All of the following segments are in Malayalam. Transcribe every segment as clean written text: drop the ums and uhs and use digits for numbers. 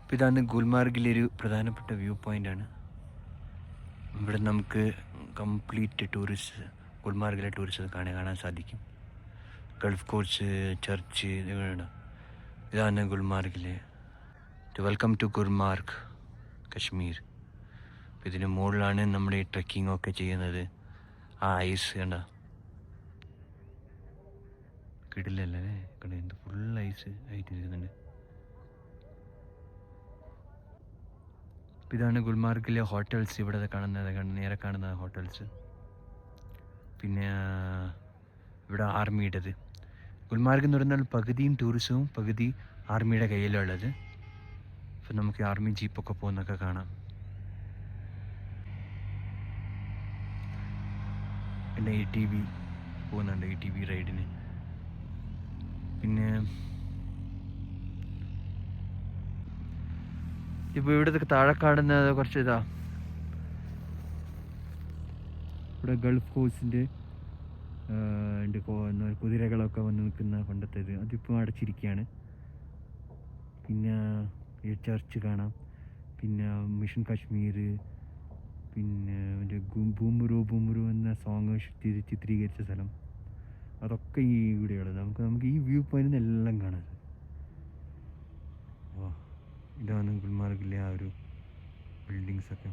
അപ്പോൾ ഇതാണ് ഗുൽമാർഗിലൊരു പ്രധാനപ്പെട്ട വ്യൂ പോയിൻ്റാണ്. ഇവിടെ നമുക്ക് കംപ്ലീറ്റ് ഗുൽമാർഗിലെ ടൂറിസ്റ്റ് കാണാൻ സാധിക്കും. ഗൾഫ് കോഴ്സ്, ചർച്ച്, ഇതാണ് ഗുൽമാർഗിലെ. Welcome to Gulmarg, Kashmir. അപ്പോൾ ഇതിന് മുകളിലാണ് നമ്മൾ ഈ ട്രെക്കിംഗ് ഒക്കെ ചെയ്യുന്നത്. ആ ഐസ് കണ്ട, കിടിലല്ലേ കണ്ട, എന്ത് ഫുൾ ഐസ് ആയിട്ടിരിക്കുന്നുണ്ട്. ഇതാണ് ഗുൽമാർഗിലെ ഹോട്ടൽസ്. ഇവിടെ നേരെ കാണുന്ന ഹോട്ടൽസ്. പിന്നെ ഇവിടെ ആർമിയുടേത്. ഗുൽമാർഗ് എന്ന് പറഞ്ഞാൽ പകുതിയും ടൂറിസവും പകുതി ആർമിയുടെ കയ്യിലുള്ളത്. അപ്പം നമുക്ക് ആർമി ജീപ്പൊക്കെ പോകുന്നൊക്കെ കാണാം. പിന്നെ ATV പോകുന്നുണ്ട്, ATV റൈഡിന്. പിന്നെ ഇപ്പോൾ ഇവിടുത്തെ താഴെ കാണുന്നത് കുറച്ച് ഇവിടെ ഗൾഫ് കോഴ്സിൻ്റെ കുതിരകളൊക്കെ വന്ന് നിൽക്കുന്ന പണ്ടത്തേത്, അതിപ്പോൾ അടച്ചിരിക്കുകയാണ്. പിന്നെ ഈ ചർച്ച് കാണാം. പിന്നെ മിഷൻ കാശ്മീർ, പിന്നെ മറ്റേ ബൂമുരു എന്ന സോങ് ചിത്രീകരിച്ച സ്ഥലം, അതൊക്കെ ഈ ഇവിടെയുള്ളത്. നമുക്ക് ഈ വ്യൂ പോയിന്റിൽ നിന്ന് എല്ലാം കാണാം. ഇതാണ് ഗുൽമാർഗിലെ ആ ഒരു ബിൽഡിങ്സൊക്കെ.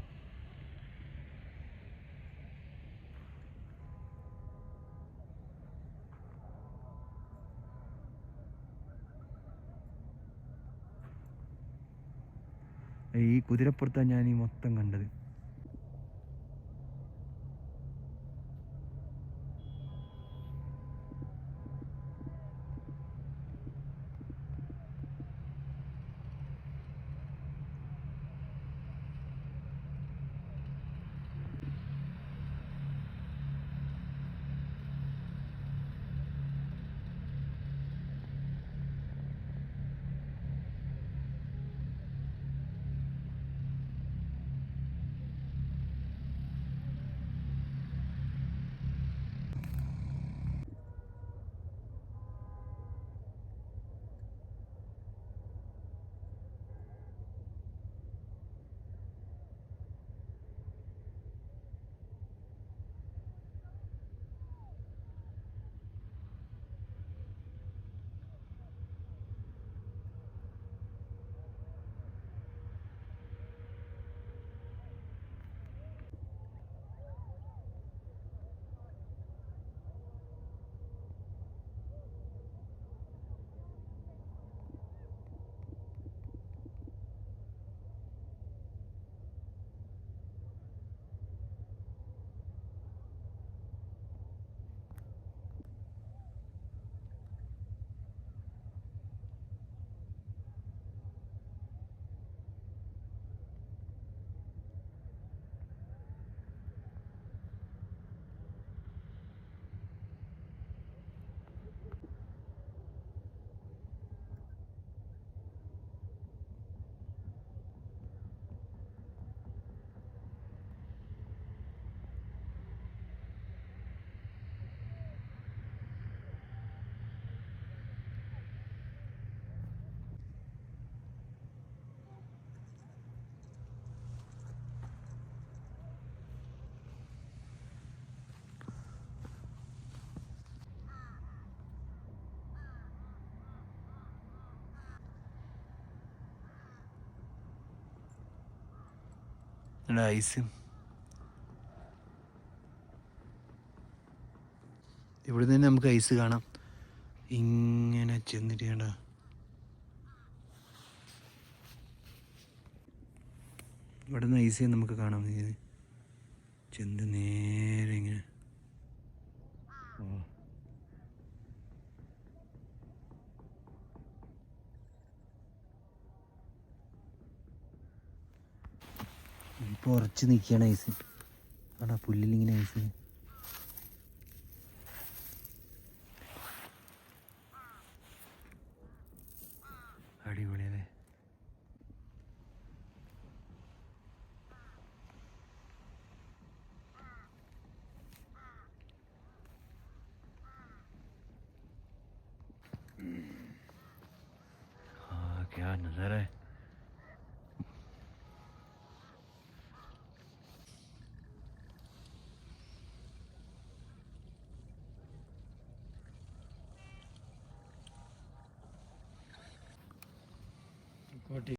ഈ കുതിരപ്പുറത്താണ് ഞാൻ ഈ മൊത്തം കണ്ടത്. ഐസ് ഇവിടെ നിന്ന് നമുക്ക് ഐസ് കാണാം. ഇങ്ങനെ ചെന്നിട്ട് കണ്ട, ഇവിടെ നിന്ന് ഐസ് നമുക്ക് കാണാം. ചെന്ന് നേരെ ഇങ്ങനെ ഇപ്പോൾ ഉറച്ച് നിൽക്കുകയാണ് ഐസ്. ആടാ പുല്ലിലിങ്ങനെ ഐസ്. അടിപൊളിയല്ലേ. क्या नज़ारा है. കോട്ടി